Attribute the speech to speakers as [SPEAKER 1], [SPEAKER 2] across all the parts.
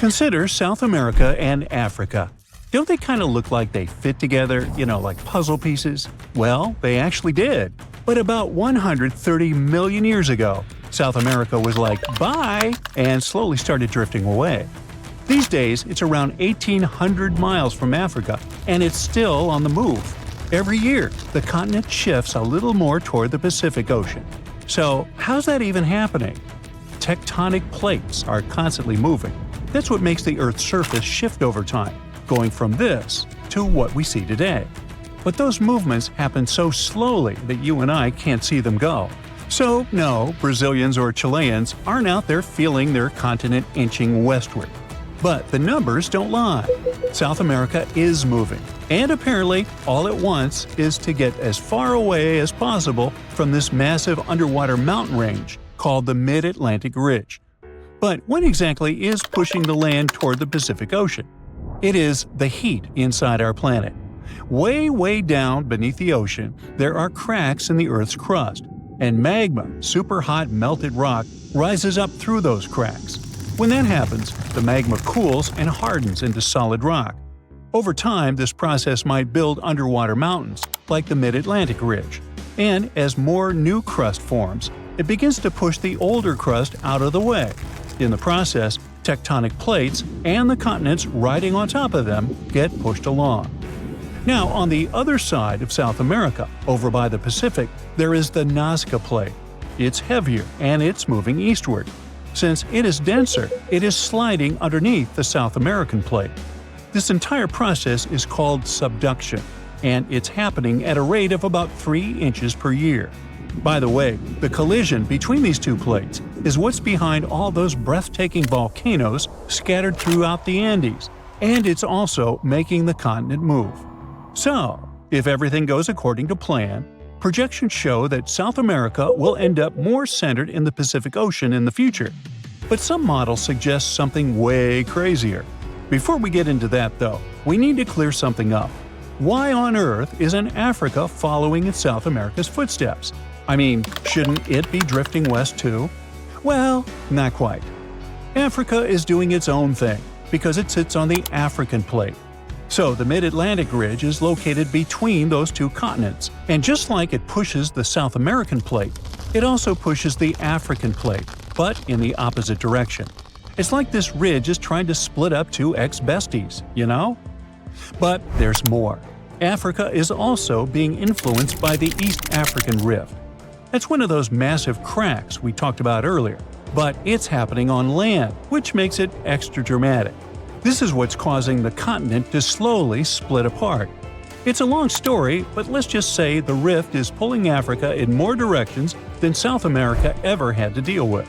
[SPEAKER 1] Consider South America and Africa. Don't they kind of look like they fit together, like puzzle pieces? Well, they actually did. But about 130 million years ago, South America was like, bye, and slowly started drifting away. These days, it's around 1,800 miles from Africa, and it's still on the move. Every year, the continent shifts a little more toward the Pacific Ocean. So, how's that even happening? Tectonic plates are constantly moving. That's what makes the Earth's surface shift over time, going from this to what we see today. But those movements happen so slowly that you and I can't see them go. So, no, Brazilians or Chileans aren't out there feeling their continent inching westward. But the numbers don't lie. South America is moving, and apparently all it wants is to get as far away as possible from this massive underwater mountain range called the Mid-Atlantic Ridge. But what exactly is pushing the land toward the Pacific Ocean? It is the heat inside our planet. Way down beneath the ocean, there are cracks in the Earth's crust, and magma, super hot melted rock, rises up through those cracks. When that happens, the magma cools and hardens into solid rock. Over time, this process might build underwater mountains, like the Mid-Atlantic Ridge. And as more new crust forms, it begins to push the older crust out of the way. In the process, tectonic plates and the continents riding on top of them get pushed along. Now, on the other side of South America, over by the Pacific, there is the Nazca Plate. It's heavier and it's moving eastward. Since it is denser, it is sliding underneath the South American Plate. This entire process is called subduction, and it's happening at a rate of about 3 inches per year. By the way, the collision between these two plates is what's behind all those breathtaking volcanoes scattered throughout the Andes, and it's also making the continent move. So, if everything goes according to plan, projections show that South America will end up more centered in the Pacific Ocean in the future. But some models suggest something way crazier. Before we get into that, though, we need to clear something up. Why on earth isn't Africa following in South America's footsteps? I mean, shouldn't it be drifting west too? Well, not quite. Africa is doing its own thing, because it sits on the African Plate. So the Mid-Atlantic Ridge is located between those two continents, and just like it pushes the South American Plate, it also pushes the African Plate, but in the opposite direction. It's like this ridge is trying to split up two ex-besties, But there's more. Africa is also being influenced by the East African Rift. That's one of those massive cracks we talked about earlier, but it's happening on land, which makes it extra dramatic. This is what's causing the continent to slowly split apart. It's a long story, but let's just say the rift is pulling Africa in more directions than South America ever had to deal with.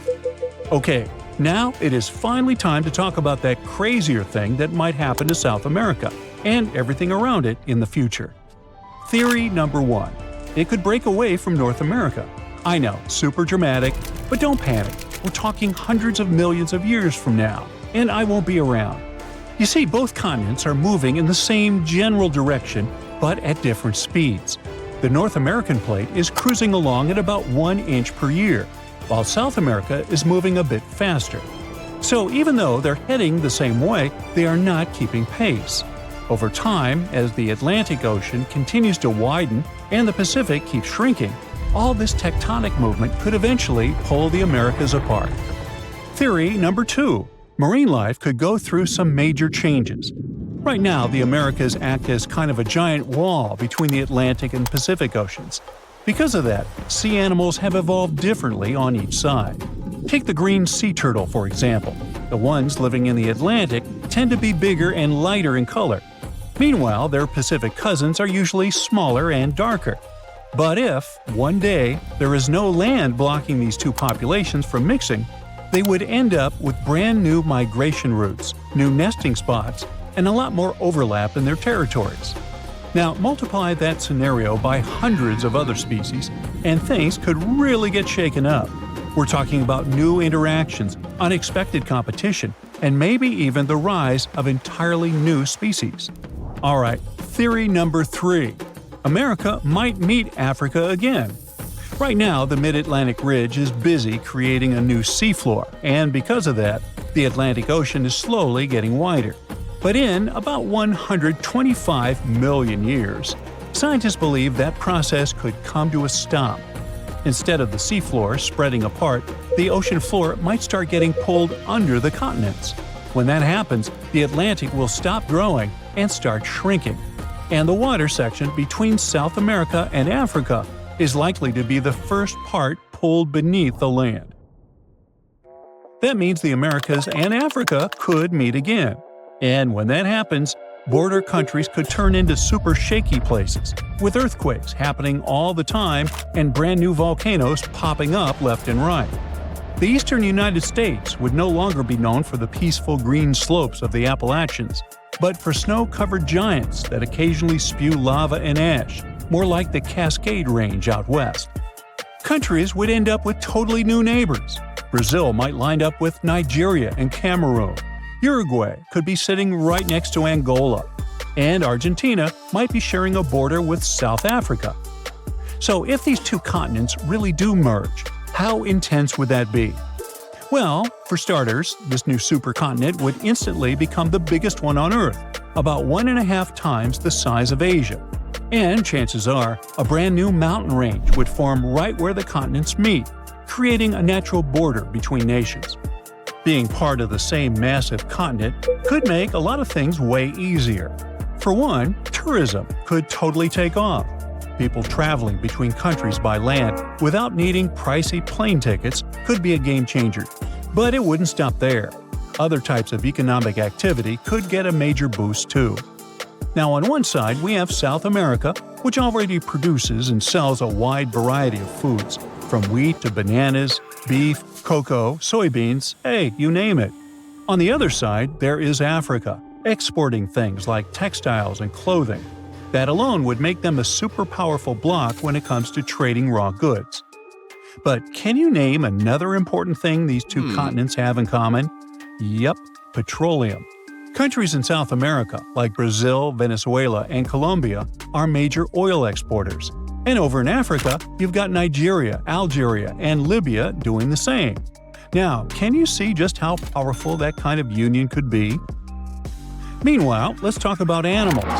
[SPEAKER 1] Okay, now it is finally time to talk about that crazier thing that might happen to South America and everything around it in the future. Theory number 1. It could break away from North America. I know, super dramatic, but don't panic. We're talking hundreds of millions of years from now, and I won't be around. You see, both continents are moving in the same general direction, but at different speeds. The North American Plate is cruising along at about 1 inch per year, while South America is moving a bit faster. So even though they're heading the same way, they are not keeping pace. Over time, as the Atlantic Ocean continues to widen and the Pacific keeps shrinking, all this tectonic movement could eventually pull the Americas apart. Theory number 2. Marine life could go through some major changes. Right now, the Americas act as kind of a giant wall between the Atlantic and Pacific Oceans. Because of that, sea animals have evolved differently on each side. Take the green sea turtle, for example. The ones living in the Atlantic tend to be bigger and lighter in color. Meanwhile, their Pacific cousins are usually smaller and darker. But if, one day, there is no land blocking these two populations from mixing, they would end up with brand new migration routes, new nesting spots, and a lot more overlap in their territories. Now, multiply that scenario by hundreds of other species, and things could really get shaken up. We're talking about new interactions, unexpected competition, and maybe even the rise of entirely new species. Alright, theory number 3. America might meet Africa again. Right now, the Mid-Atlantic Ridge is busy creating a new seafloor, and because of that, The Atlantic Ocean is slowly getting wider. But in about 125 million years, scientists believe that process could come to a stop. Instead of the seafloor spreading apart, the ocean floor might start getting pulled under the continents. When that happens, the Atlantic will stop growing and start shrinking. And the water section between South America and Africa is likely to be the first part pulled beneath the land. That means the Americas and Africa could meet again. And when that happens, border countries could turn into super shaky places, with earthquakes happening all the time and brand new volcanoes popping up left and right. The eastern United States would no longer be known for the peaceful green slopes of the Appalachians, but for snow-covered giants that occasionally spew lava and ash, more like the Cascade Range out west. Countries would end up with totally new neighbors. Brazil might line up with Nigeria and Cameroon. Uruguay could be sitting right next to Angola, and Argentina might be sharing a border with South Africa. So if these two continents really do merge, how intense would that be? Well, for starters, this new supercontinent would instantly become the biggest one on Earth, about 1.5 times the size of Asia. And chances are, a brand new mountain range would form right where the continents meet, creating a natural border between nations. Being part of the same massive continent could make a lot of things way easier. For one, tourism could totally take off. People traveling between countries by land without needing pricey plane tickets could be a game changer. But it wouldn't stop there. Other types of economic activity could get a major boost too. Now on one side we have South America, which already produces and sells a wide variety of foods, from wheat to bananas, beef, cocoa, soybeans, hey, you name it. On the other side, there is Africa, exporting things like textiles and clothing. That alone would make them a super powerful bloc when it comes to trading raw goods. But can you name another important thing these two continents have in common? Yep, petroleum. Countries in South America, like Brazil, Venezuela, and Colombia, are major oil exporters. And over in Africa, you've got Nigeria, Algeria, and Libya doing the same. Now, can you see just how powerful that kind of union could be? Meanwhile, let's talk about animals.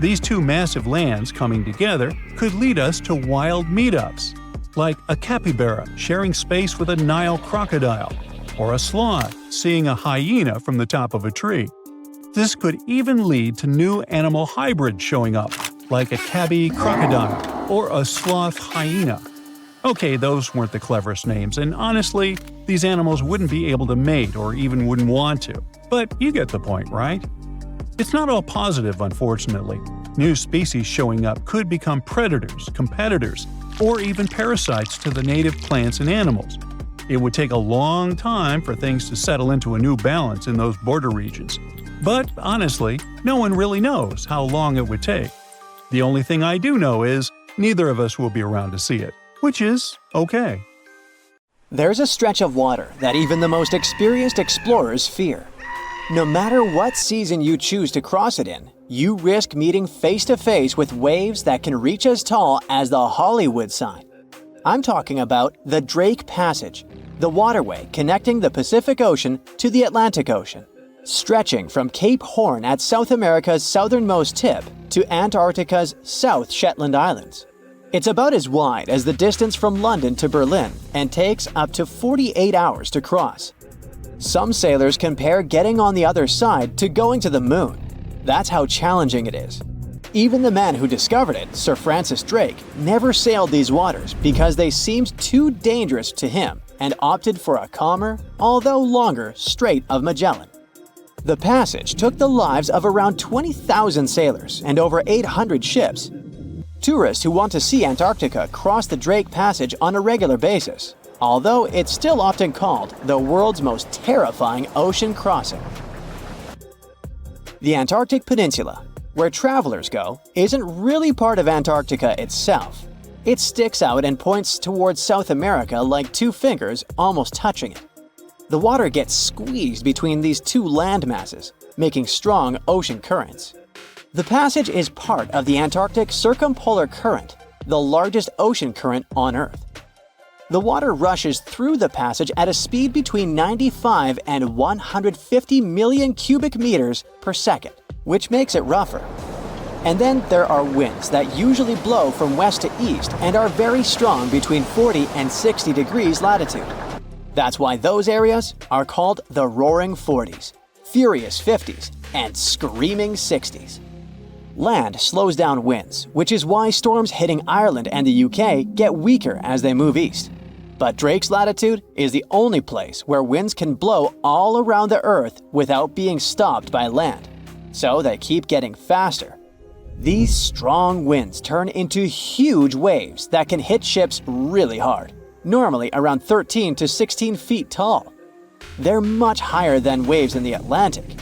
[SPEAKER 1] These two massive lands coming together could lead us to wild meetups, like a capybara sharing space with a Nile crocodile, or a sloth seeing a hyena from the top of a tree. This could even lead to new animal hybrids showing up, like a tabby crocodile or a sloth hyena. Okay, those weren't the cleverest names, and honestly, these animals wouldn't be able to mate or even wouldn't want to. But you get the point, right? It's not all positive, unfortunately. New species showing up could become predators, competitors, or even parasites to the native plants and animals. It would take a long time for things to settle into a new balance in those border regions. But honestly, no one really knows how long it would take. The only thing I do know is neither of us will be around to see it, which is okay.
[SPEAKER 2] There's a stretch of water that even the most experienced explorers fear. No matter what season you choose to cross it in, you risk meeting face-to-face with waves that can reach as tall as the Hollywood sign. I'm talking about the Drake Passage, the waterway connecting the Pacific Ocean to the Atlantic Ocean, stretching from Cape Horn at South America's southernmost tip to Antarctica's South Shetland Islands. It's about as wide as the distance from London to Berlin and takes up to 48 hours to cross. Some sailors compare getting on the other side to going to the moon. That's how challenging it is. Even the man who discovered it, Sir Francis Drake, never sailed these waters because they seemed too dangerous to him and opted for a calmer, although longer, Strait of Magellan. The passage took the lives of around 20,000 sailors and over 800 ships. Tourists who want to see Antarctica cross the Drake Passage on a regular basis, although it's still often called the world's most terrifying ocean crossing. The Antarctic Peninsula, where travelers go, isn't really part of Antarctica itself. It sticks out and points towards South America like two fingers almost touching it. The water gets squeezed between these two land masses, making strong ocean currents. The passage is part of the Antarctic Circumpolar Current, the largest ocean current on Earth. The water rushes through the passage at a speed between 95 and 150 million cubic meters per second, which makes it rougher. And then there are winds that usually blow from west to east and are very strong between 40 and 60 degrees latitude. That's why those areas are called the Roaring 40s, Furious 50s, and Screaming 60s. Land slows down winds, which is why storms hitting Ireland and the UK get weaker as they move east. But Drake's latitude is the only place where winds can blow all around the Earth without being stopped by land. So they keep getting faster. These strong winds turn into huge waves that can hit ships really hard, normally around 13 to 16 feet tall. They're much higher than waves in the Atlantic.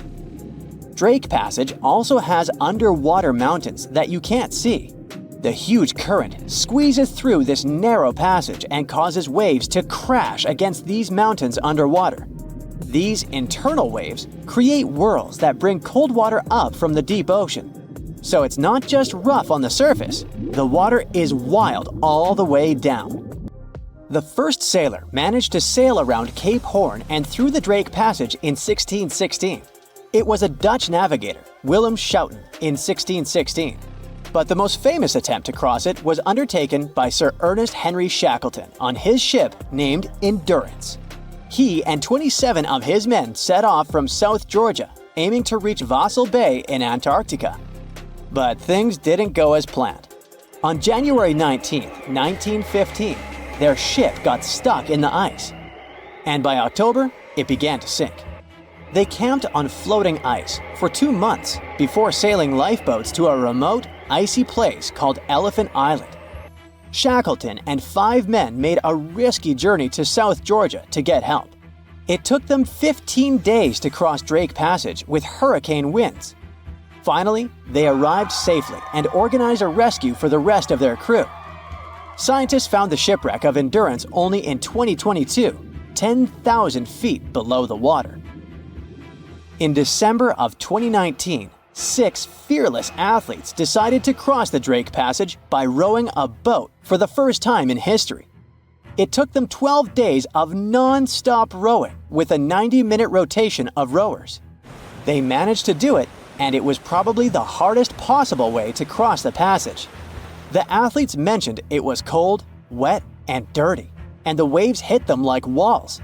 [SPEAKER 2] Drake Passage also has underwater mountains that you can't see. The huge current squeezes through this narrow passage and causes waves to crash against these mountains underwater. These internal waves create whirls that bring cold water up from the deep ocean. So it's not just rough on the surface, the water is wild all the way down. The first sailor managed to sail around Cape Horn and through the Drake Passage in 1616. It was a Dutch navigator, Willem Schouten, in 1616. But the most famous attempt to cross it was undertaken by Sir Ernest Henry Shackleton on his ship named Endurance. He and 27 of his men set off from South Georgia, aiming to reach Vassal Bay in Antarctica. But things didn't go as planned. On January 19, 1915, their ship got stuck in the ice. And by October, it began to sink. They camped on floating ice for 2 months before sailing lifeboats to a remote, icy place called Elephant Island. Shackleton and 5 men made a risky journey to South Georgia to get help. It took them 15 days to cross Drake Passage with hurricane winds. Finally, they arrived safely and organized a rescue for the rest of their crew. Scientists found the shipwreck of Endurance only in 2022, 10,000 feet below the water. In December of 2019, 6 fearless athletes decided to cross the Drake Passage by rowing a boat for the first time in history. It took them 12 days of non-stop rowing with a 90-minute rotation of rowers. They managed to do it, and it was probably the hardest possible way to cross the passage. The athletes mentioned it was cold, wet, and dirty, and the waves hit them like walls.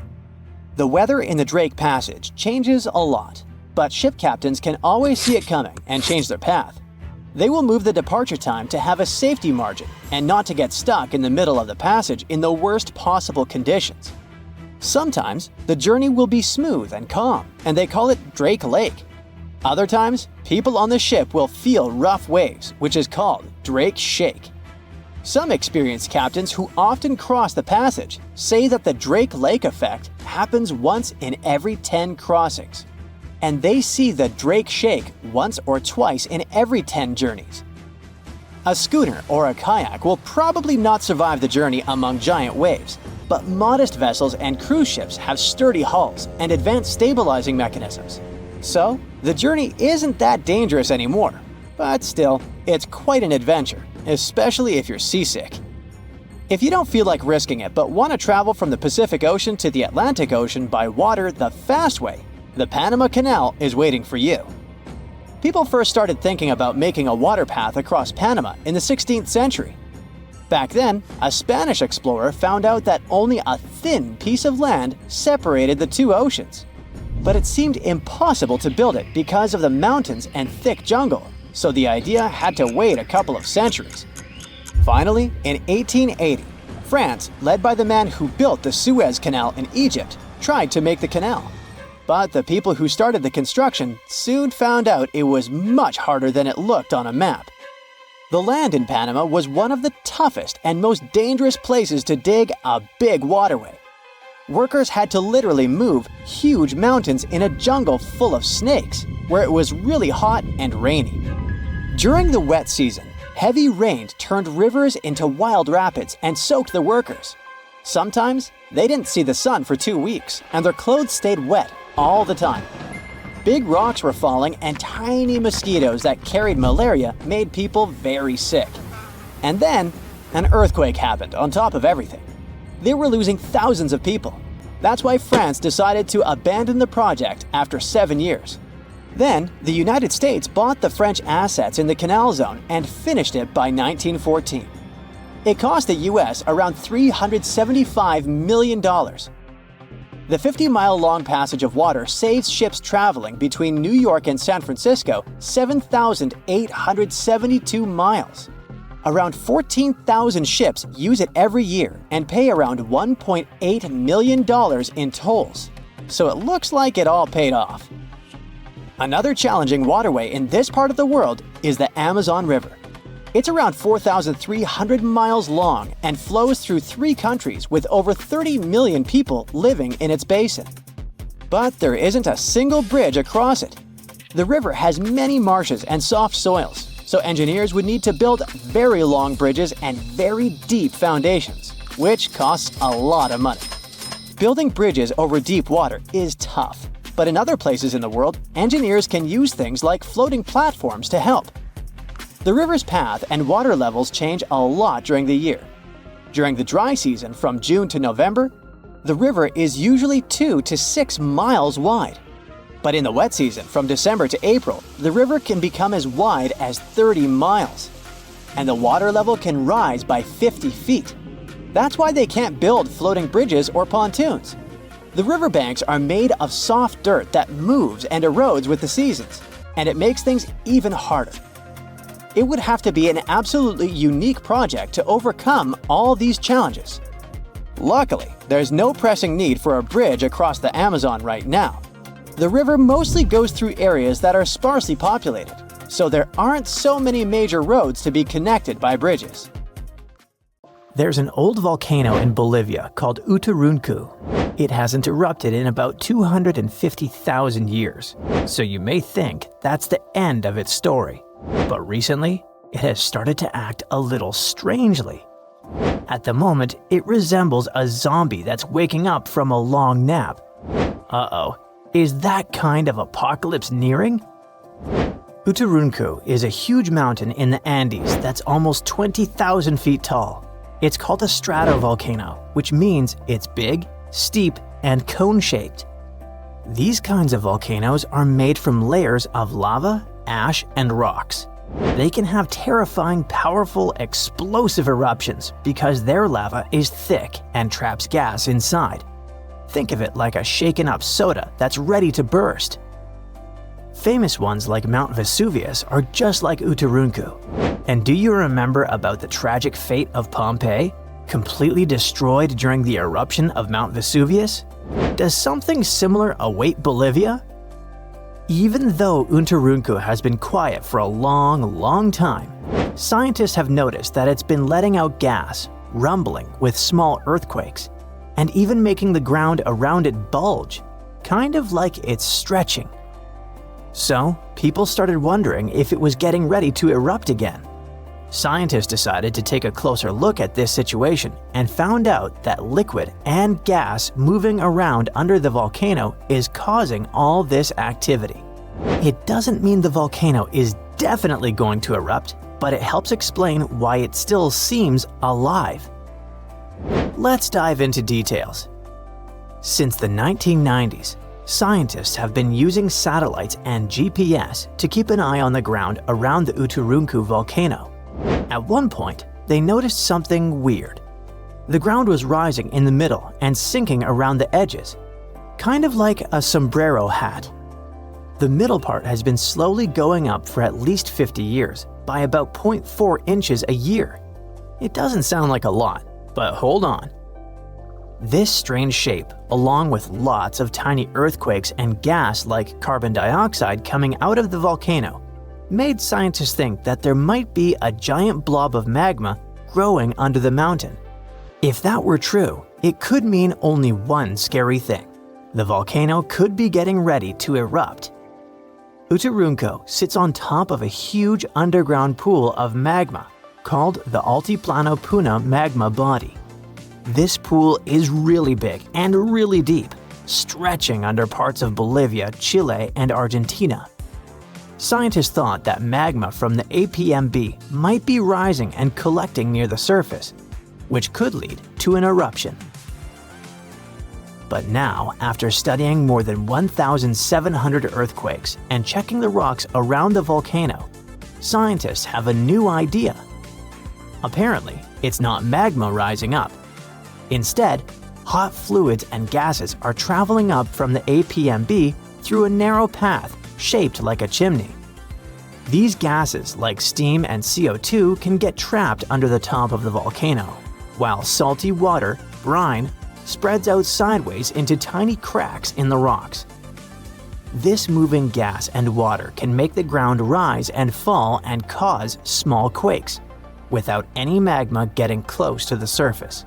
[SPEAKER 2] The weather in the Drake Passage changes a lot, but ship captains can always see it coming and change their path. They will move the departure time to have a safety margin and not to get stuck in the middle of the passage in the worst possible conditions. Sometimes, the journey will be smooth and calm, and they call it Drake Lake. Other times, people on the ship will feel rough waves, which is called Drake Shake. Some experienced captains who often cross the passage say that the Drake Lake effect happens once in every 10 crossings. And they see the Drake Shake once or twice in every 10 journeys. A schooner or a kayak will probably not survive the journey among giant waves, but modest vessels and cruise ships have sturdy hulls and advanced stabilizing mechanisms. So, the journey isn't that dangerous anymore, but still, it's quite an adventure, especially if you're seasick. If you don't feel like risking it but want to travel from the Pacific Ocean to the Atlantic Ocean by water the fast way, the Panama Canal is waiting for you. People first started thinking about making a water path across Panama in the 16th century. Back then, a Spanish explorer found out that only a thin piece of land separated the two oceans. But it seemed impossible to build it because of the mountains and thick jungle, so the idea had to wait a couple of centuries. Finally, in 1880, France, led by the man who built the Suez Canal in Egypt, tried to make the canal. But the people who started the construction soon found out it was much harder than it looked on a map. The land in Panama was one of the toughest and most dangerous places to dig a big waterway. Workers had to literally move huge mountains in a jungle full of snakes, where it was really hot and rainy. During the wet season, heavy rain turned rivers into wild rapids and soaked the workers. Sometimes, they didn't see the sun for 2 weeks, and their clothes stayed wet all the time. Big rocks were falling, and tiny mosquitoes that carried malaria made people very sick. And then, an earthquake happened on top of everything. They were losing thousands of people. That's why France decided to abandon the project after 7 years. Then, the United States bought the French assets in the canal zone and finished it by 1914. It cost the US around $375 million. The 50-mile-long passage of water saves ships traveling between New York and San Francisco 7,872 miles. Around 14,000 ships use it every year and pay around $1.8 million in tolls. So it looks like it all paid off. Another challenging waterway in this part of the world is the Amazon River. It's around 4,300 miles long and flows through 3 countries with over 30 million people living in its basin. But there isn't a single bridge across it. The river has many marshes and soft soils, so engineers would need to build very long bridges and very deep foundations, which costs a lot of money. Building bridges over deep water is tough, but in other places in the world, engineers can use things like floating platforms to help. The river's path and water levels change a lot during the year. During the dry season from June to November, the river is usually 2 to 6 miles wide. But in the wet season from December to April, the river can become as wide as 30 miles. And the water level can rise by 50 feet. That's why they can't build floating bridges or pontoons. The riverbanks are made of soft dirt that moves and erodes with the seasons, and it makes things even harder. It would have to be an absolutely unique project to overcome all these challenges. Luckily, there's no pressing need for a bridge across the Amazon right now. The river mostly goes through areas that are sparsely populated, so there aren't so many major roads to be connected by bridges.
[SPEAKER 3] There's an old volcano in Bolivia called Uturuncu. It hasn't erupted in about 250,000 years, so you may think that's the end of its story. But recently, it has started to act a little strangely. At the moment, it resembles a zombie that's waking up from a long nap. Uh-oh, is that kind of apocalypse nearing? Uturuncu is a huge mountain in the Andes that's almost 20,000 feet tall. It's called a stratovolcano, which means it's big, steep, and cone-shaped. These kinds of volcanoes are made from layers of lava, ash, and rocks. They can have terrifying, powerful, explosive eruptions because their lava is thick and traps gas inside. Think of it like a shaken-up soda that's ready to burst. Famous ones like Mount Vesuvius are just like Uturuncu. And do you remember about the tragic fate of Pompeii, completely destroyed during the eruption of Mount Vesuvius? Does something similar await Bolivia? Even though Uturuncu has been quiet for a long time, scientists have noticed that it's been letting out gas, rumbling with small earthquakes, and even making the ground around it bulge, kind of like it's stretching. So, people started wondering if it was getting ready to erupt again. Scientists decided to take a closer look at this situation and found out that liquid and gas moving around under the volcano is causing all this activity. It doesn't mean the volcano is definitely going to erupt, but it helps explain why it still seems alive. Let's dive into details. Since the 1990s, scientists have been using satellites and GPS to keep an eye on the ground around the Uturuncu volcano. At one point, they noticed something weird. The ground was rising in the middle and sinking around the edges, kind of like a sombrero hat. The middle part has been slowly going up for at least 50 years, by about 0.4 inches a year. It doesn't sound like a lot, but hold on. This strange shape, along with lots of tiny earthquakes and gas like carbon dioxide coming out of the volcano, made scientists think that there might be a giant blob of magma growing under the mountain. If that were true, it could mean only one scary thing. The volcano could be getting ready to erupt. Uturuncu sits on top of a huge underground pool of magma called the Altiplano Puna magma body. This pool is really big and really deep, stretching under parts of Bolivia, Chile, and Argentina. Scientists thought that magma from the APMB might be rising and collecting near the surface. which could lead to an eruption. But now, after studying more than 1,700 earthquakes and checking the rocks around the volcano, scientists have a new idea. Apparently, it's not magma rising up. Instead, hot fluids and gases are traveling up from the APMB through a narrow path shaped like a chimney. These gases, like steam and CO2, can get trapped under the top of the volcano, while salty water, brine, spreads out sideways into tiny cracks in the rocks. This moving gas and water can make the ground rise and fall and cause small quakes, without any magma getting close to the surface.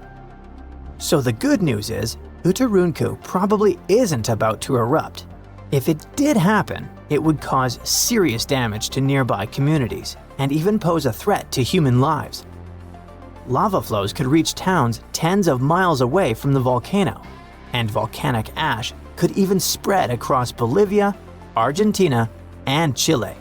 [SPEAKER 3] So the good news is, Utarunku probably isn't about to erupt. If it did happen, it would cause serious damage to nearby communities and even pose a threat to human lives. Lava flows could reach towns tens of miles away from the volcano, and volcanic ash could even spread across Bolivia, Argentina, and Chile.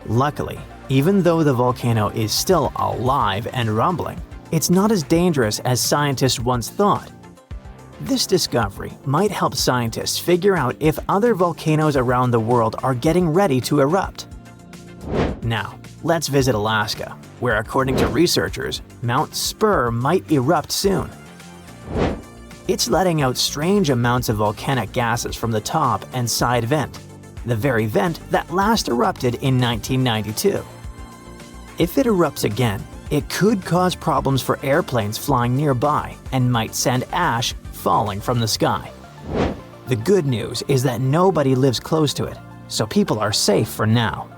[SPEAKER 3] Luckily, even though the volcano is still alive and rumbling, it's not as dangerous as scientists once thought. This discovery might help scientists figure out if other volcanoes around the world are getting ready to erupt. Now, let's visit Alaska, where according to researchers, Mount Spur might erupt soon. It's letting out strange amounts of volcanic gases from the top and side vent, the very vent that last erupted in 1992. If it erupts again, it could cause problems for airplanes flying nearby and might send ash falling from the sky. The good news is that nobody lives close to it, so people are safe for now.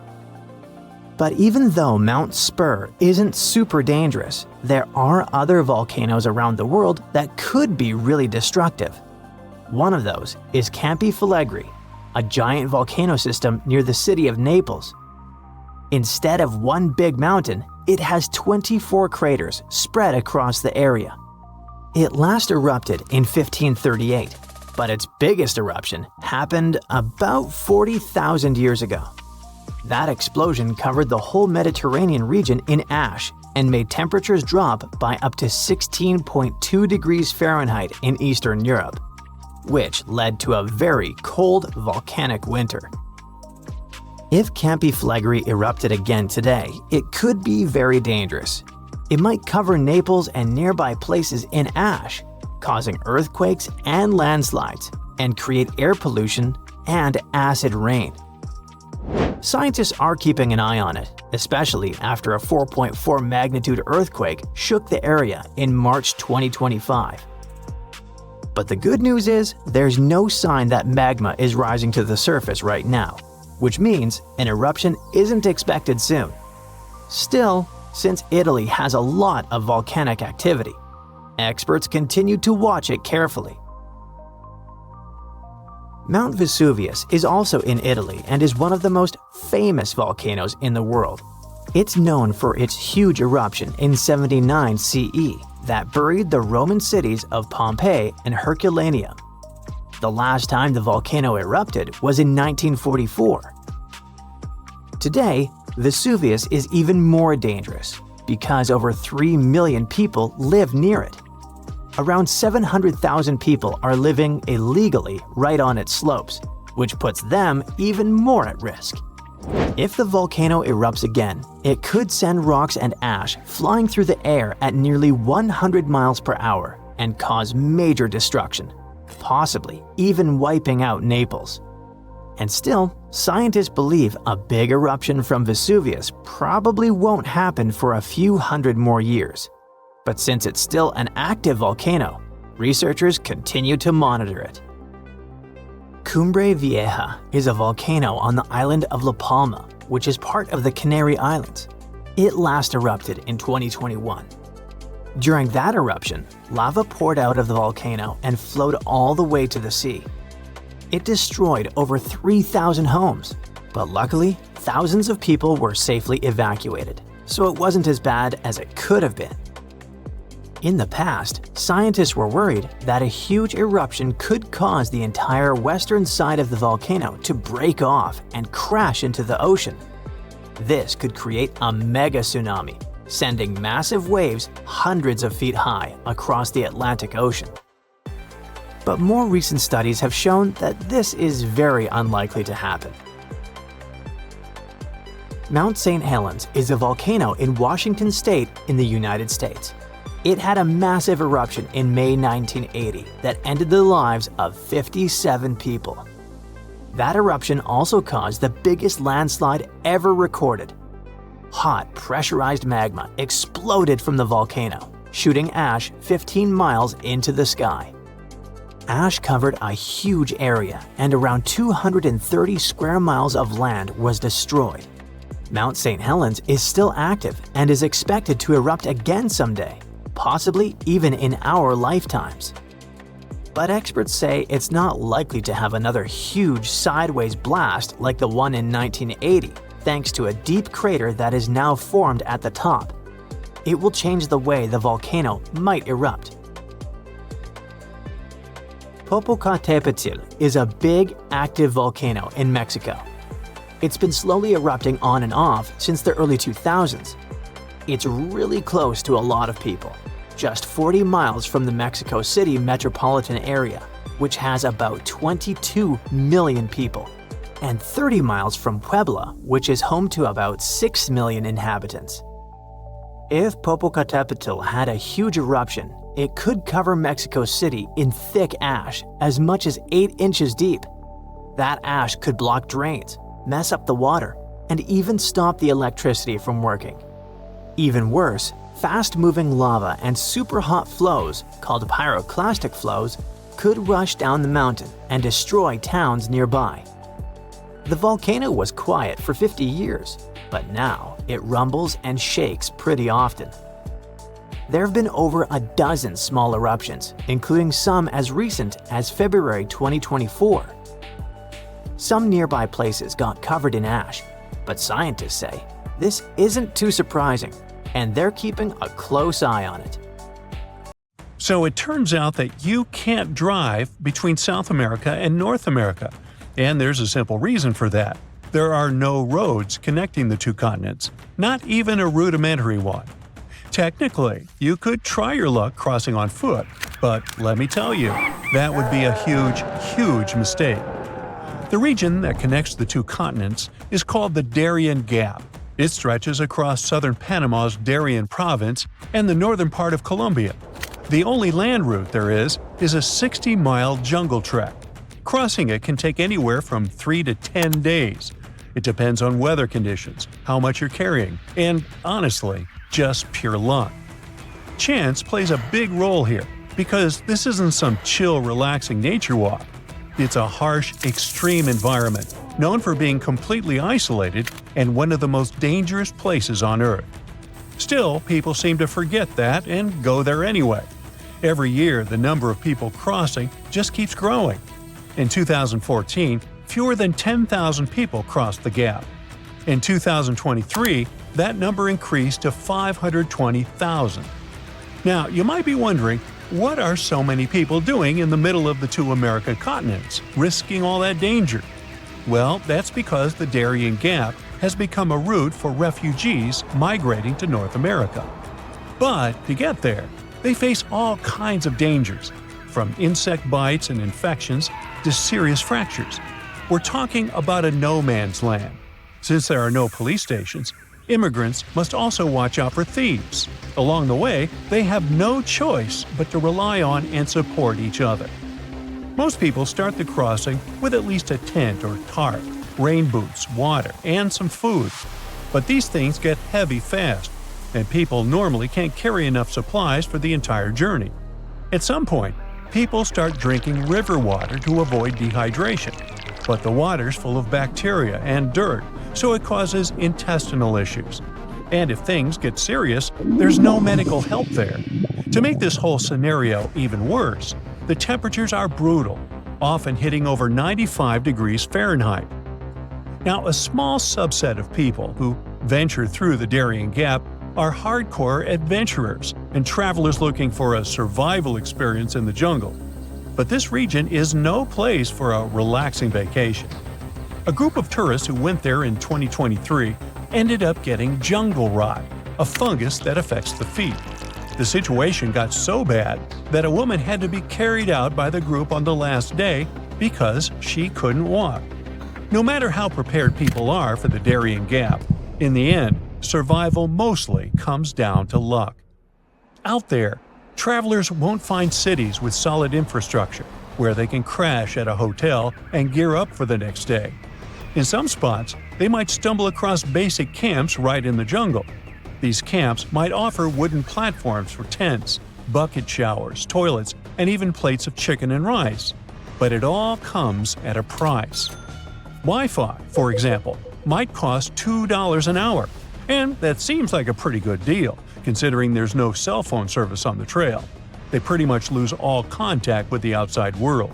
[SPEAKER 3] But even though Mount Spur isn't super dangerous, there are other volcanoes around the world that could be really destructive. One of those is Campi Flegrei, a giant volcano system near the city of Naples. Instead of one big mountain, it has 24 craters spread across the area. It last erupted in 1538, but its biggest eruption happened about 40,000 years ago. That explosion covered the whole Mediterranean region in ash and made temperatures drop by up to 16.2 degrees Fahrenheit in Eastern Europe, which led to a very cold volcanic winter. If Campi Flegrei erupted again today, it could be very dangerous. It might cover Naples and nearby places in ash, causing earthquakes and landslides, and create air pollution and acid rain. Scientists are keeping an eye on it, especially after a 4.4 magnitude earthquake shook the area in March 2025. But the good news is, there's no sign that magma is rising to the surface right now, which means an eruption isn't expected soon. Still, since Italy has a lot of volcanic activity, experts continue to watch it carefully. Mount Vesuvius is also in Italy and is one of the most famous volcanoes in the world. It's known for its huge eruption in 79 CE that buried the Roman cities of Pompeii and Herculaneum. The last time the volcano erupted was in 1944. Today, Vesuvius is even more dangerous because over 3 million people live near it. Around 700,000 people are living illegally right on its slopes, which puts them even more at risk. If the volcano erupts again, it could send rocks and ash flying through the air at nearly 100 miles per hour and cause major destruction, possibly even wiping out Naples. And still, scientists believe a big eruption from Vesuvius probably won't happen for a few hundred more years. But since it's still an active volcano, researchers continue to monitor it. Cumbre Vieja is a volcano on the island of La Palma, which is part of the Canary Islands. It last erupted in 2021. During that eruption, lava poured out of the volcano and flowed all the way to the sea. It destroyed over 3,000 homes, but luckily, thousands of people were safely evacuated, so it wasn't as bad as it could have been. In the past, scientists were worried that a huge eruption could cause the entire western side of the volcano to break off and crash into the ocean. This could create a mega tsunami, sending massive waves hundreds of feet high across the Atlantic Ocean. But more recent studies have shown that this is very unlikely to happen. Mount St. Helens is a volcano in Washington state in the United States. It had a massive eruption in May 1980 that ended the lives of 57 people. That eruption also caused the biggest landslide ever recorded. Hot, pressurized magma exploded from the volcano, shooting ash 15 miles into the sky. Ash covered a huge area, and around 230 square miles of land was destroyed. Mount St. Helens is still active and is expected to erupt again someday, possibly even in our lifetimes. But experts say it's not likely to have another huge sideways blast like the one in 1980, thanks to a deep crater that is now formed at the top. It will change the way the volcano might erupt. Popocatépetl is a big, active volcano in Mexico. It's been slowly erupting on and off since the early 2000s. It's really close to a lot of people, just 40 miles from the Mexico City metropolitan area, which has about 22 million people, and 30 miles from Puebla, which is home to about 6 million inhabitants. If Popocatépetl had a huge eruption, it could cover Mexico City in thick ash as much as 8 inches deep. That ash could block drains, mess up the water, and even stop the electricity from working. Even worse, fast-moving lava and super hot flows, called pyroclastic flows, could rush down the mountain and destroy towns nearby. The volcano was quiet for 50 years, but now it rumbles and shakes pretty often. There have been over a dozen small eruptions, including some as recent as February 2024. Some nearby places got covered in ash, but scientists say this isn't too surprising, and they're keeping a close eye on it.
[SPEAKER 1] So it turns out that you can't drive between South America and North America, and there's a simple reason for that. There are no roads connecting the two continents, not even a rudimentary one. Technically, you could try your luck crossing on foot, but let me tell you, that would be a huge, huge mistake. The region that connects the two continents is called the Darien Gap. It stretches across southern Panama's Darien province and the northern part of Colombia. The only land route there is a 60-mile jungle trek. Crossing it can take anywhere from 3 to 10 days. It depends on weather conditions, how much you're carrying, and honestly, just pure luck. Chance plays a big role here, because this isn't some chill, relaxing nature walk. It's a harsh, extreme environment, known for being completely isolated and one of the most dangerous places on Earth. Still, people seem to forget that and go there anyway. Every year, the number of people crossing just keeps growing. In 2014, fewer than 10,000 people crossed the gap. In 2023, that number increased to 520,000. Now, you might be wondering, what are so many people doing in the middle of the two American continents, risking all that danger? Well, that's because the Darien Gap has become a route for refugees migrating to North America. But to get there, they face all kinds of dangers, from insect bites and infections to serious fractures. We're talking about a no-man's land. Since there are no police stations, immigrants must also watch out for thieves. Along the way, they have no choice but to rely on and support each other. Most people start the crossing with at least a tent or tarp, rain boots, water, and some food. But these things get heavy fast, and people normally can't carry enough supplies for the entire journey. At some point, people start drinking river water to avoid dehydration. But the water's full of bacteria and dirt, so it causes intestinal issues. And if things get serious, there's no medical help there. To make this whole scenario even worse, the temperatures are brutal, often hitting over 95 degrees Fahrenheit. Now, a small subset of people who venture through the Darien Gap are hardcore adventurers and travelers looking for a survival experience in the jungle. But this region is no place for a relaxing vacation. A group of tourists who went there in 2023 ended up getting jungle rot. a fungus that affects the feet. The situation got so bad that a woman had to be carried out by the group on the last day because she couldn't walk. No matter how prepared people are for the Darien Gap, in the end, survival mostly comes down to luck. Out there, travelers won't find cities with solid infrastructure where they can crash at a hotel and gear up for the next day. In some spots, they might stumble across basic camps right in the jungle. These camps might offer wooden platforms for tents, bucket showers, toilets, and even plates of chicken and rice. But it all comes at a price. Wi-Fi, for example, might cost $2 an hour, and that seems like a pretty good deal, considering there's no cell phone service on the trail. They pretty much lose all contact with the outside world.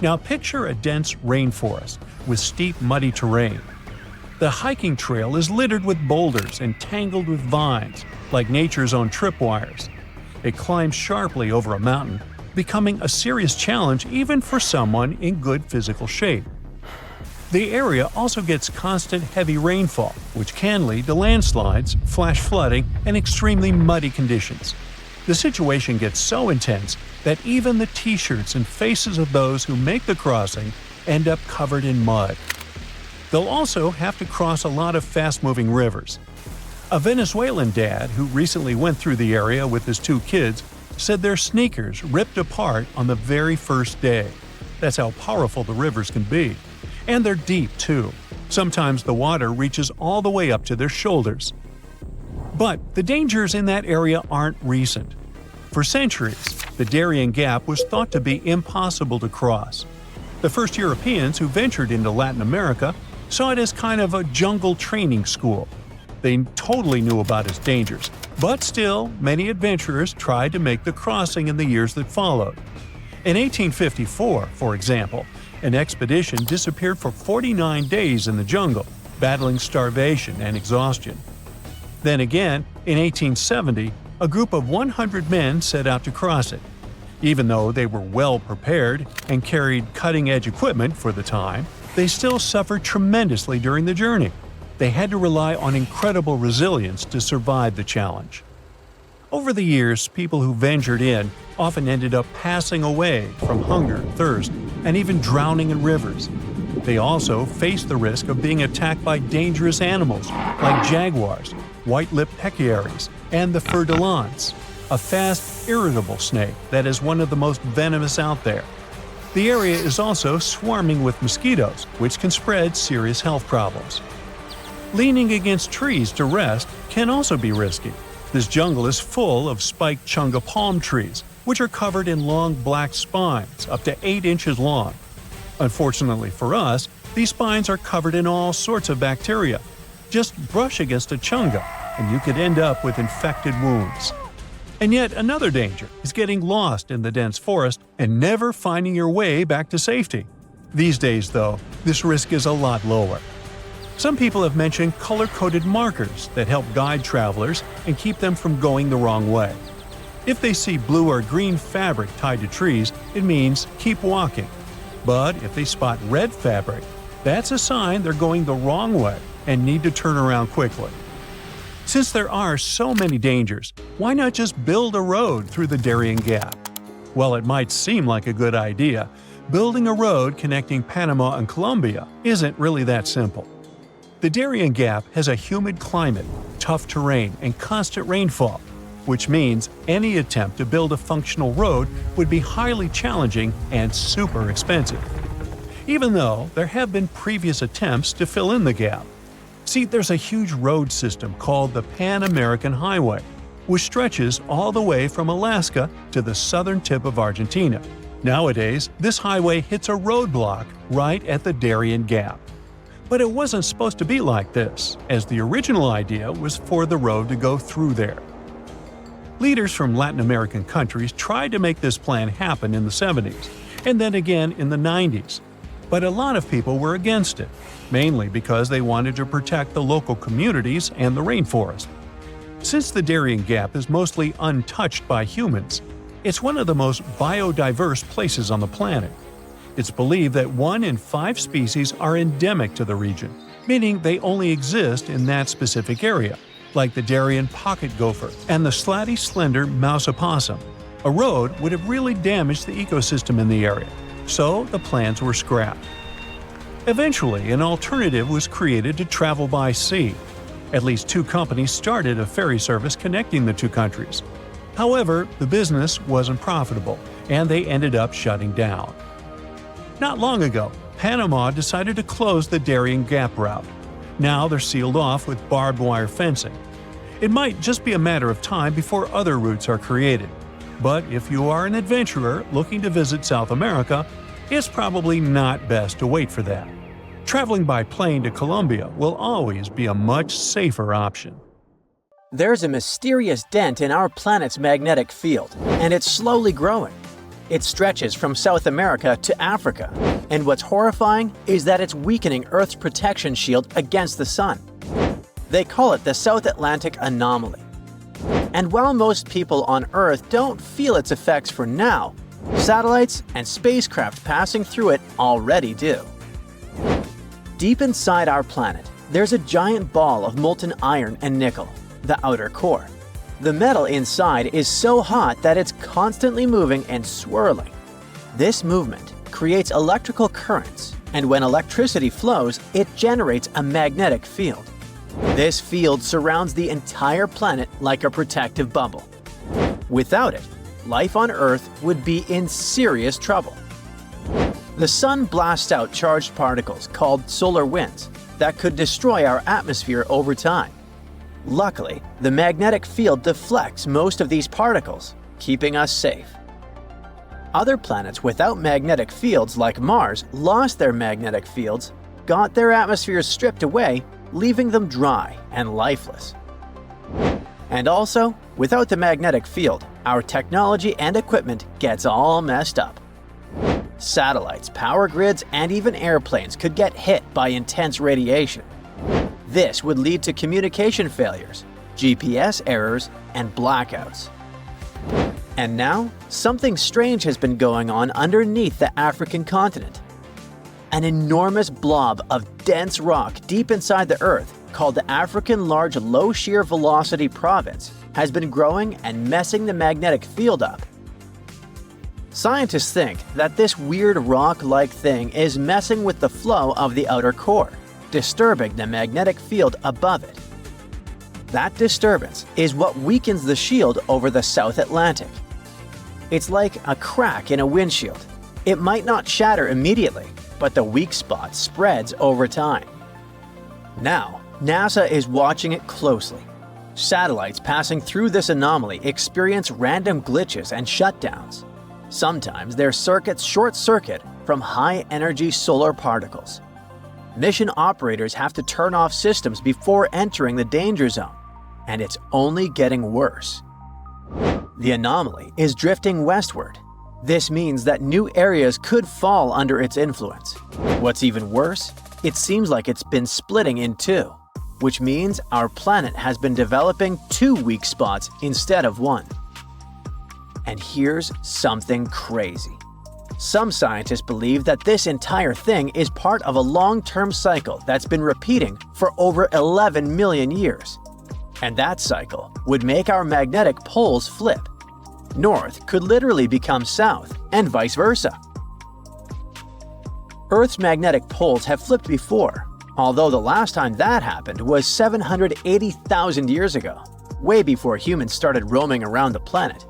[SPEAKER 1] Now picture a dense rainforest with steep, muddy terrain. The hiking trail is littered with boulders and tangled with vines, like nature's own tripwires. It climbs sharply over a mountain, becoming a serious challenge even for someone in good physical shape. The area also gets constant heavy rainfall, which can lead to landslides, flash flooding, and extremely muddy conditions. The situation gets so intense that even the t-shirts and faces of those who make the crossing end up covered in mud. They'll also have to cross a lot of fast-moving rivers. A Venezuelan dad who recently went through the area with his 2 kids said their sneakers ripped apart on the very first day. That's how powerful the rivers can be. And they're deep, too. Sometimes the water reaches all the way up to their shoulders. But the dangers in that area aren't recent. For centuries, the Darien Gap was thought to be impossible to cross. The first Europeans who ventured into Latin America saw it as kind of a jungle training school. They totally knew about its dangers, but still, many adventurers tried to make the crossing in the years that followed. In 1854, for example, an expedition disappeared for 49 days in the jungle, battling starvation and exhaustion. Then again, in 1870, a group of 100 men set out to cross it. Even though they were well prepared and carried cutting-edge equipment for the time, they still suffered tremendously during the journey. They had to rely on incredible resilience to survive the challenge. Over the years, people who ventured in often ended up passing away from hunger, thirst, and even drowning in rivers. They also faced the risk of being attacked by dangerous animals like jaguars, white-lipped pecaries, and the fer de lance, a fast, irritable snake that is one of the most venomous out there. The area is also swarming with mosquitoes, which can spread serious health problems. Leaning against trees to rest can also be risky. This jungle is full of spiked chunga palm trees, which are covered in long black spines up to 8 inches long. Unfortunately for us, these spines are covered in all sorts of bacteria. Just brush against a chunga, and you could end up with infected wounds. And yet another danger is getting lost in the dense forest and never finding your way back to safety. These days, though, this risk is a lot lower. Some people have mentioned color-coded markers that help guide travelers and keep them from going the wrong way. If they see blue or green fabric tied to trees, it means keep walking. But if they spot red fabric, that's a sign they're going the wrong way and need to turn around quickly. Since there are so many dangers, why not just build a road through the Darien Gap? While it might seem like a good idea, building a road connecting Panama and Colombia isn't really that simple. The Darien Gap has a humid climate, tough terrain, and constant rainfall, which means any attempt to build a functional road would be highly challenging and super expensive. Even though there have been previous attempts to fill in the gap. See, there's a huge road system called the Pan-American Highway, which stretches all the way from Alaska to the southern tip of Argentina. Nowadays, this highway hits a roadblock right at the Darien Gap. But it wasn't supposed to be like this, as the original idea was for the road to go through there. Leaders from Latin American countries tried to make this plan happen in the 70s, and then again in the 90s. But a lot of people were against it, mainly because they wanted to protect the local communities and the rainforest. Since the Darien Gap is mostly untouched by humans, it's one of the most biodiverse places on the planet. It's believed that 1 in 5 species are endemic to the region, meaning they only exist in that specific area. like the Darien pocket gopher and the slatty slender mouse opossum. A road would have really damaged the ecosystem in the area, so the plans were scrapped. Eventually, an alternative was created to travel by sea. At least 2 companies started a ferry service connecting the 2 countries. However, the business wasn't profitable, and they ended up shutting down. Not long ago, Panama decided to close the Darien Gap route. Now they're sealed off with barbed wire fencing. It might just be a matter of time before other routes are created. But if you are an adventurer looking to visit South America, it's probably not best to wait for that. Traveling by plane to Colombia will always be a much safer option.
[SPEAKER 2] There's a mysterious dent in our planet's magnetic field, and it's slowly growing. It stretches from South America to Africa, and what's horrifying is that it's weakening Earth's protection shield against the Sun. They call it the South Atlantic anomaly. And while most people on Earth don't feel its effects for now, satellites and spacecraft passing through it already do. Deep inside our planet, there's a giant ball of molten iron and nickel, the outer core. The metal inside is so hot that it's constantly moving and swirling. This movement creates electrical currents, and when electricity flows, it generates a magnetic field. This field surrounds the entire planet like a protective bubble. Without it, life on Earth would be in serious trouble. The Sun blasts out charged particles called solar winds that could destroy our atmosphere over time. Luckily, the magnetic field deflects most of these particles, keeping us safe. Other planets without magnetic fields like Mars lost their magnetic fields, got their atmospheres stripped away, leaving them dry and lifeless. And also, without the magnetic field, our technology and equipment gets all messed up. Satellites, power grids, and even airplanes could get hit by intense radiation. This would lead to communication failures, GPS errors, and blackouts. And now, something strange has been going on underneath the African continent. An enormous blob of dense rock deep inside the Earth, called the African Large Low Shear Velocity Province, has been growing and messing the magnetic field up. Scientists think that this weird rock-like thing is messing with the flow of the outer core, disturbing the magnetic field above it. That disturbance is what weakens the shield over the South Atlantic. It's like a crack in a windshield. It might not shatter immediately, but the weak spot spreads over time. Now, NASA is watching it closely. Satellites passing through this anomaly experience random glitches and shutdowns. Sometimes their circuits short-circuit from high-energy solar particles. Mission operators have to turn off systems before entering the danger zone, and it's only getting worse. The anomaly is drifting westward. This means that new areas could fall under its influence. What's even worse, it seems like it's been splitting in 2, which means our planet has been developing 2 weak spots instead of 1. And here's something crazy. Some scientists believe that this entire thing is part of a long-term cycle that's been repeating for over 11 million years. And that cycle would make our magnetic poles flip. North could literally become south, and vice versa. Earth's magnetic poles have flipped before, although the last time that happened was 780,000 years ago, way before humans started roaming around the planet.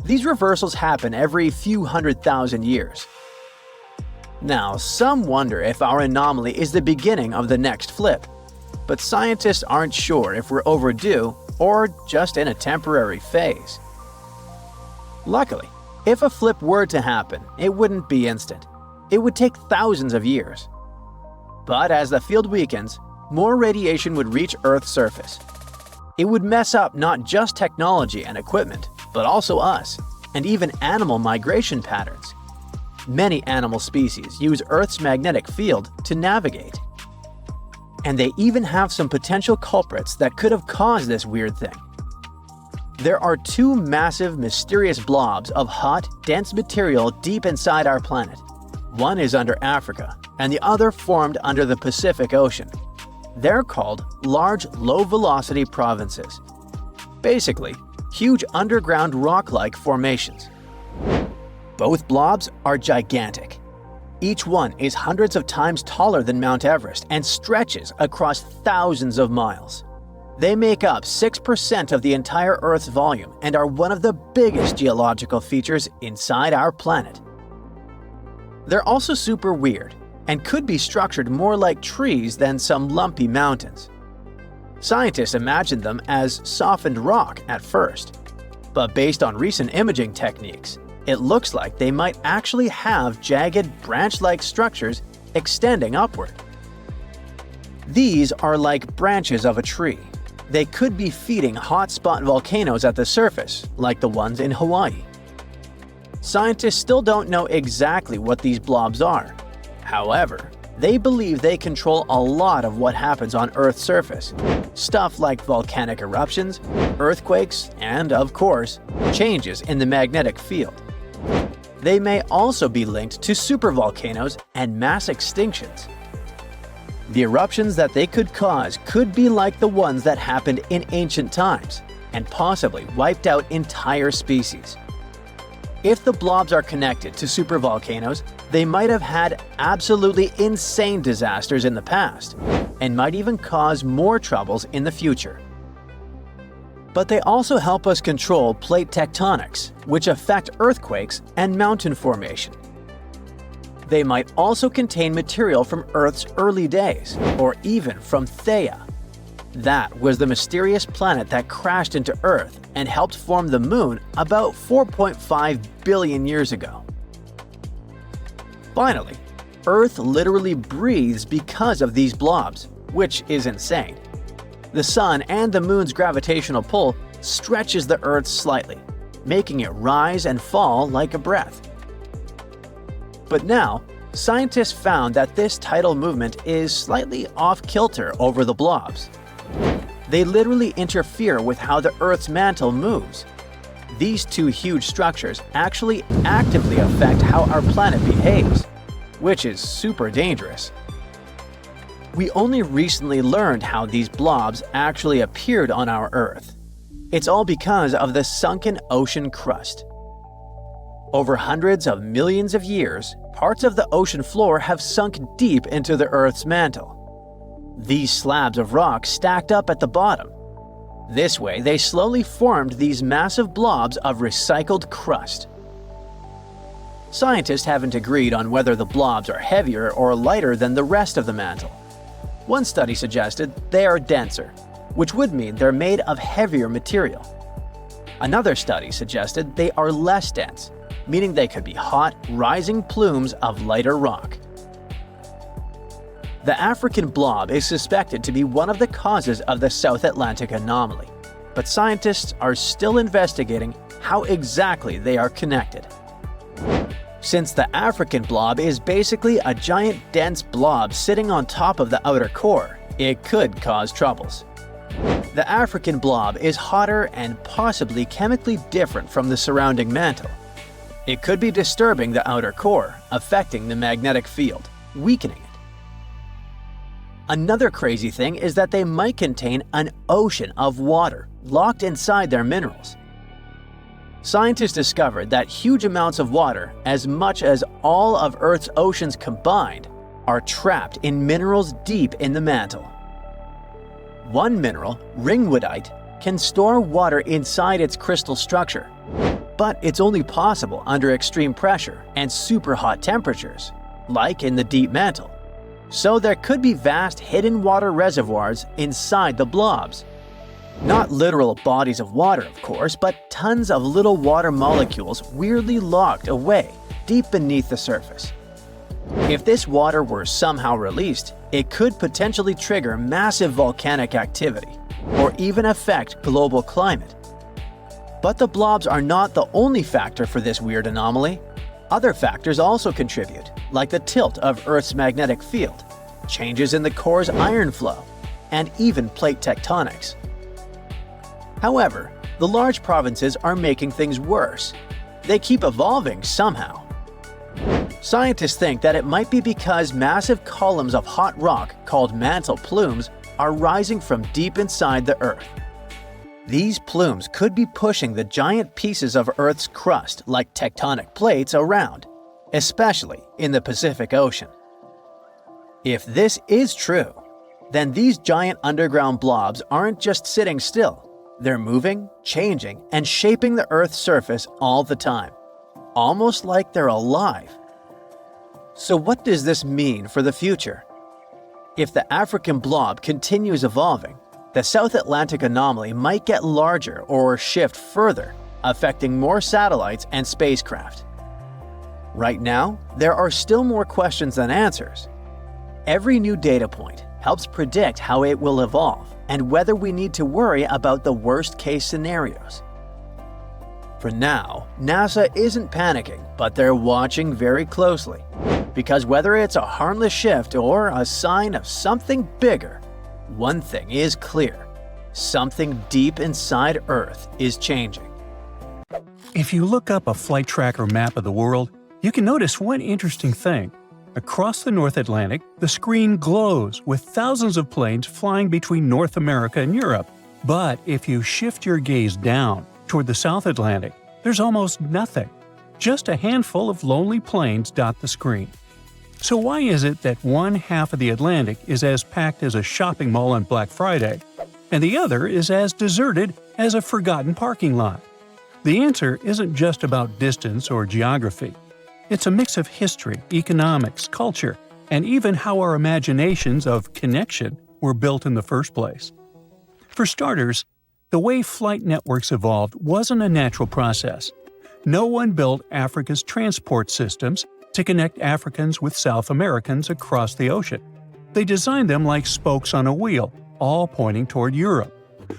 [SPEAKER 2] These reversals happen every few 100,000 years. Now, some wonder if our anomaly is the beginning of the next flip, but scientists aren't sure if we're overdue or just in a temporary phase. Luckily, if a flip were to happen, it wouldn't be instant. It would take thousands of years. But as the field weakens, more radiation would reach Earth's surface. It would mess up not just technology and equipment, but also us, and even animal migration patterns. Many animal species use Earth's magnetic field to navigate. And they even have some potential culprits that could have caused this weird thing. There are 2 massive, mysterious blobs of hot, dense material deep inside our planet. One is under Africa, and the other formed under the Pacific Ocean. They're called large low-velocity provinces. Basically, huge underground rock-like formations. Both blobs are gigantic. Each one is hundreds of times taller than Mount Everest and stretches across thousands of miles. They make up 6% of the entire Earth's volume and are one of the biggest geological features inside our planet. They're also super weird and could be structured more like trees than some lumpy mountains. Scientists imagined them as softened rock at first, but based on recent imaging techniques, it looks like they might actually have jagged branch-like structures extending upward. These are like branches of a tree. They could be feeding hotspot volcanoes at the surface, like the ones in Hawaii. Scientists still don't know exactly what these blobs are. However, they believe they control a lot of what happens on Earth's surface. Stuff like volcanic eruptions, earthquakes, and, of course, changes in the magnetic field. They may also be linked to supervolcanoes and mass extinctions. The eruptions that they could cause could be like the ones that happened in ancient times and possibly wiped out entire species. If the blobs are connected to supervolcanoes, they might have had absolutely insane disasters in the past and might even cause more troubles in the future. But they also help us control plate tectonics, which affect earthquakes and mountain formation. They might also contain material from Earth's early days, or even from Theia. That was the mysterious planet that crashed into Earth and helped form the Moon about 4.5 billion years ago. Finally, Earth literally breathes because of these blobs, which is insane. The Sun and the Moon's gravitational pull stretches the Earth slightly, making it rise and fall like a breath. But now, scientists found that this tidal movement is slightly off-kilter over the blobs. They literally interfere with how the Earth's mantle moves. These two huge structures actually actively affect how our planet behaves, which is super dangerous. We only recently learned how these blobs actually appeared on our Earth. It's all because of the sunken ocean crust. Over hundreds of millions of years, parts of the ocean floor have sunk deep into the Earth's mantle. These slabs of rock stacked up at the bottom. This way, they slowly formed these massive blobs of recycled crust. Scientists haven't agreed on whether the blobs are heavier or lighter than the rest of the mantle. One study suggested they are denser, which would mean they're made of heavier material. Another study suggested they are less dense, meaning they could be hot, rising plumes of lighter rock. The African blob is suspected to be one of the causes of the South Atlantic anomaly, but scientists are still investigating how exactly they are connected. Since the African blob is basically a giant dense blob sitting on top of the outer core, it could cause troubles. The African blob is hotter and possibly chemically different from the surrounding mantle. It could be disturbing the outer core, affecting the magnetic field, weakening it. Another crazy thing is that they might contain an ocean of water locked inside their minerals. Scientists discovered that huge amounts of water, as much as all of Earth's oceans combined, are trapped in minerals deep in the mantle. One mineral, ringwoodite, can store water inside its crystal structure, but it's only possible under extreme pressure and super hot temperatures, like in the deep mantle. So there could be vast hidden water reservoirs inside the blobs. Not literal bodies of water, of course, but tons of little water molecules weirdly locked away deep beneath the surface. If this water were somehow released, it could potentially trigger massive volcanic activity, or even affect global climate. But the blobs are not the only factor for this weird anomaly. Other factors also contribute, like the tilt of Earth's magnetic field, changes in the core's iron flow, and even plate tectonics. However, the large provinces are making things worse. They keep evolving somehow. Scientists think that it might be because massive columns of hot rock called mantle plumes are rising from deep inside the Earth. These plumes could be pushing the giant pieces of Earth's crust like tectonic plates around, especially in the Pacific Ocean. If this is true, then these giant underground blobs aren't just sitting still. They're moving, changing, and shaping the Earth's surface all the time, almost like they're alive. So what does this mean for the future? If the African blob continues evolving, the South Atlantic anomaly might get larger or shift further, affecting more satellites and spacecraft. Right now, there are still more questions than answers. Every new data point helps predict how it will evolve and whether we need to worry about the worst-case scenarios. For now, NASA isn't panicking, but they're watching very closely. Because whether it's a harmless shift or a sign of something bigger, one thing is clear: something deep inside Earth is changing.
[SPEAKER 1] If you look up a flight tracker map of the world, you can notice one interesting thing. Across the North Atlantic, the screen glows with thousands of planes flying between North America and Europe. But if you shift your gaze down toward the South Atlantic, there's almost nothing. Just a handful of lonely planes dot the screen. So why is it that one half of the Atlantic is as packed as a shopping mall on Black Friday, and the other is as deserted as a forgotten parking lot? The answer isn't just about distance or geography. It's a mix of history, economics, culture, and even how our imaginations of connection were built in the first place. For starters, the way flight networks evolved wasn't a natural process. No one built Africa's transport systems to connect Africans with South Americans across the ocean. They designed them like spokes on a wheel, all pointing toward Europe.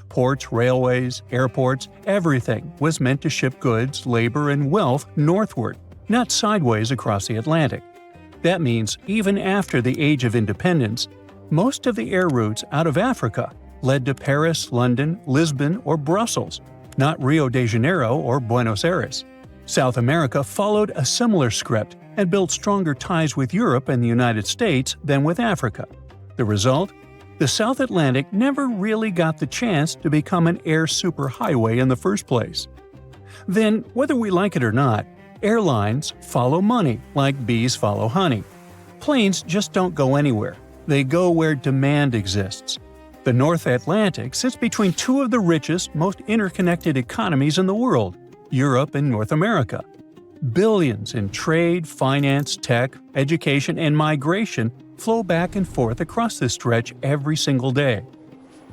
[SPEAKER 1] Ports, railways, airports, everything was meant to ship goods, labor, and wealth northward, not sideways across the Atlantic. That means even after the Age of Independence, most of the air routes out of Africa led to Paris, London, Lisbon, or Brussels, not Rio de Janeiro or Buenos Aires. South America followed a similar script and built stronger ties with Europe and the United States than with Africa. The result? The South Atlantic never really got the chance to become an air superhighway in the first place. Then, whether we like it or not, airlines follow money like bees follow honey. Planes just don't go anywhere. They go where demand exists. The North Atlantic sits between two of the richest, most interconnected economies in the world, Europe and North America. Billions in trade, finance, tech, education, and migration flow back and forth across this stretch every single day.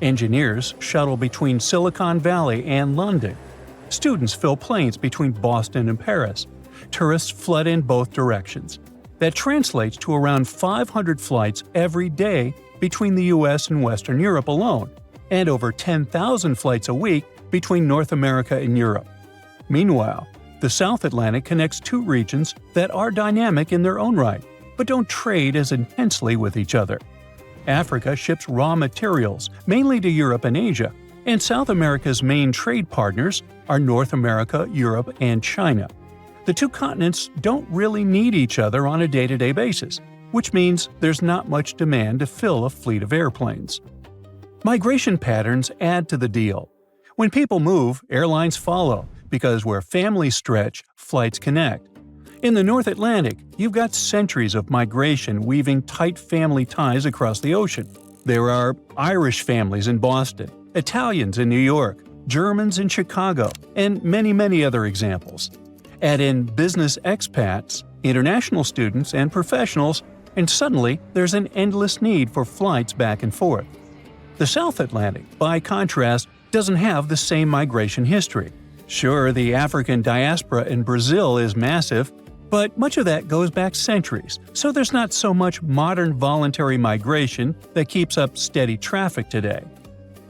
[SPEAKER 1] Engineers shuttle between Silicon Valley and London. Students fill planes between Boston and Paris. Tourists flood in both directions. That translates to around 500 flights every day between the US and Western Europe alone, and over 10,000 flights a week between North America and Europe. Meanwhile, the South Atlantic connects two regions that are dynamic in their own right, but don't trade as intensely with each other. Africa ships raw materials, mainly to Europe and Asia, and South America's main trade partners are North America, Europe, and China. The two continents don't really need each other on a day-to-day basis, which means there's not much demand to fill a fleet of airplanes. Migration patterns add to the deal. When people move, airlines follow, because where families stretch, flights connect. In the North Atlantic, you've got centuries of migration weaving tight family ties across the ocean. There are Irish families in Boston, Italians in New York, Germans in Chicago, and many other examples. Add in business expats, international students, and professionals, and suddenly there's an endless need for flights back and forth. The South Atlantic, by contrast, doesn't have the same migration history. Sure, the African diaspora in Brazil is massive, but much of that goes back centuries, so there's not so much modern voluntary migration that keeps up steady traffic today.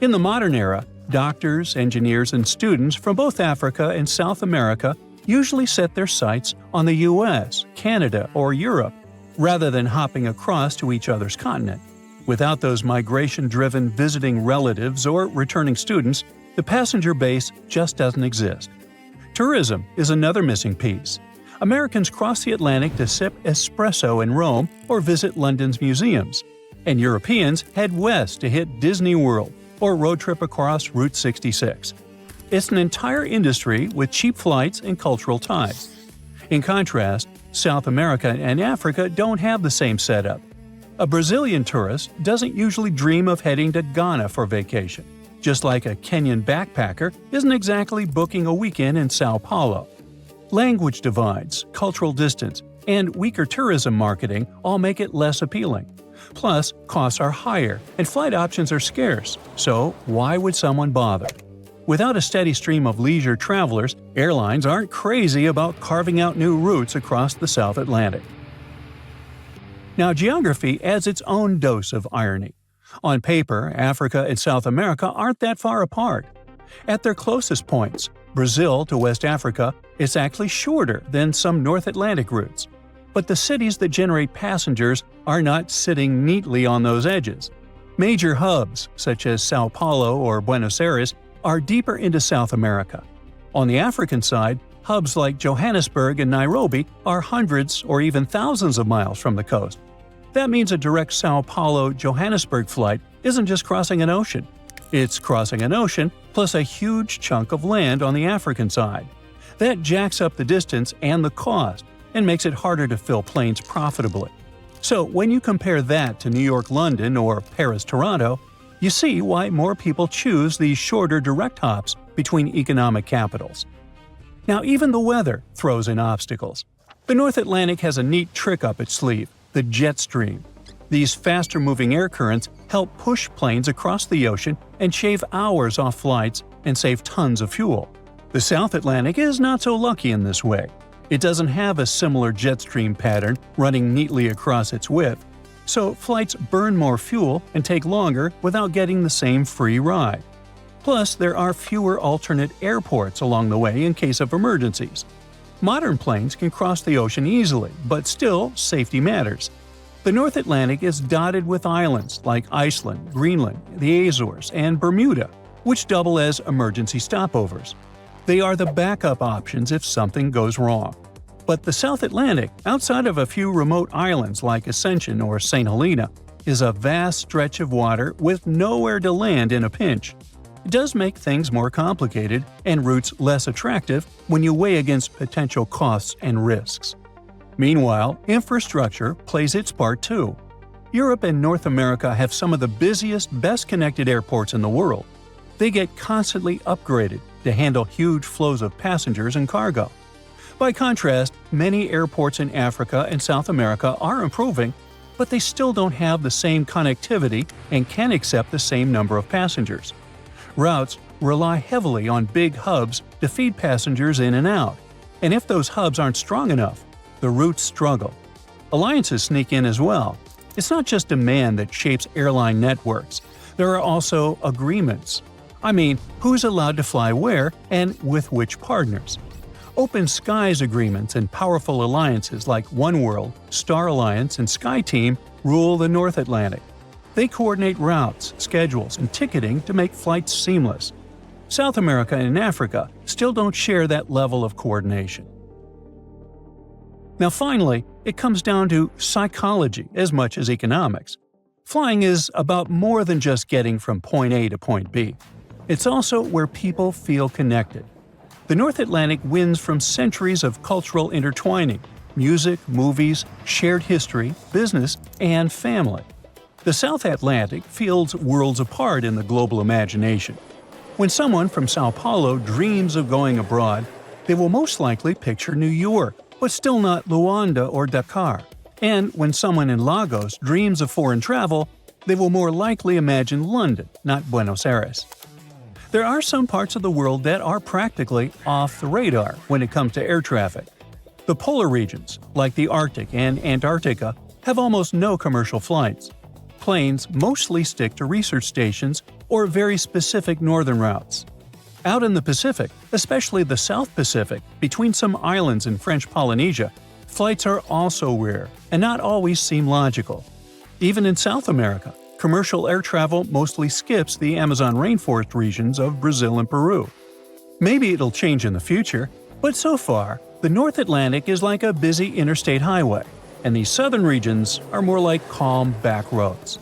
[SPEAKER 1] In the modern era, doctors, engineers, and students from both Africa and South America usually set their sights on the US, Canada, or Europe, rather than hopping across to each other's continent. Without those migration-driven visiting relatives or returning students, the passenger base just doesn't exist. Tourism is another missing piece. Americans cross the Atlantic to sip espresso in Rome or visit London's museums. and Europeans head west to hit Disney World or road trip across Route 66. It's an entire industry with cheap flights and cultural ties. In contrast, South America and Africa don't have the same setup. A Brazilian tourist doesn't usually dream of heading to Ghana for vacation, just like a Kenyan backpacker isn't exactly booking a weekend in Sao Paulo. Language divides, cultural distance, and weaker tourism marketing all make it less appealing. Plus, costs are higher and flight options are scarce, so why would someone bother? Without a steady stream of leisure travelers, airlines aren't crazy about carving out new routes across the South Atlantic. Now, geography adds its own dose of irony. On paper, Africa and South America aren't that far apart. At their closest points, Brazil to West Africa, is actually shorter than some North Atlantic routes. But the cities that generate passengers are not sitting neatly on those edges. Major hubs, such as Sao Paulo or Buenos Aires, are deeper into South America. On the African side, hubs like Johannesburg and Nairobi are hundreds or even thousands of miles from the coast. That means a direct Sao Paulo-Johannesburg flight isn't just crossing an ocean. It's crossing an ocean plus a huge chunk of land on the African side. That jacks up the distance and the cost and makes it harder to fill planes profitably. So when you compare that to New York-London or Paris-Toronto, you see why more people choose these shorter direct hops between economic capitals. Now, even the weather throws in obstacles. The North Atlantic has a neat trick up its sleeve, the jet stream. These faster-moving air currents help push planes across the ocean and shave hours off flights and save tons of fuel. The South Atlantic is not so lucky in this way. It doesn't have a similar jet stream pattern running neatly across its width, so flights burn more fuel and take longer without getting the same free ride. Plus, there are fewer alternate airports along the way in case of emergencies. Modern planes can cross the ocean easily, but still, safety matters. The North Atlantic is dotted with islands like Iceland, Greenland, the Azores, and Bermuda, which double as emergency stopovers. They are the backup options if something goes wrong. But the South Atlantic, outside of a few remote islands like Ascension or St. Helena, is a vast stretch of water with nowhere to land in a pinch. It does make things more complicated and routes less attractive when you weigh against potential costs and risks. Meanwhile, infrastructure plays its part too. Europe and North America have some of the busiest, best-connected airports in the world. They get constantly upgraded to handle huge flows of passengers and cargo. By contrast, many airports in Africa and South America are improving, but they still don't have the same connectivity and can't accept the same number of passengers. Routes rely heavily on big hubs to feed passengers in and out, and if those hubs aren't strong enough, the routes struggle. Alliances sneak in as well. It's not just demand that shapes airline networks. There are also agreements. I mean, who's allowed to fly where and with which partners. Open skies agreements and powerful alliances like oneworld, Star Alliance, and SkyTeam rule the North Atlantic. They coordinate routes, schedules, and ticketing to make flights seamless. South America and Africa still don't share that level of coordination. Now finally, it comes down to psychology as much as economics. Flying is about more than just getting from point A to point B. It's also where people feel connected. The North Atlantic wins from centuries of cultural intertwining – music, movies, shared history, business, and family. The South Atlantic feels worlds apart in the global imagination. When someone from Sao Paulo dreams of going abroad, they will most likely picture New York, but still not Luanda or Dakar. And when someone in Lagos dreams of foreign travel, they will more likely imagine London, not Buenos Aires. There are some parts of the world that are practically off the radar when it comes to air traffic. The polar regions, like the Arctic and Antarctica, have almost no commercial flights. Planes mostly stick to research stations or very specific northern routes. Out in the Pacific, especially the South Pacific, between some islands in French Polynesia, flights are also rare and not always seem logical. Even in South America, commercial air travel mostly skips the Amazon rainforest regions of Brazil and Peru. Maybe it'll change in the future, but so far, the North Atlantic is like a busy interstate highway, and these southern regions are more like calm back roads.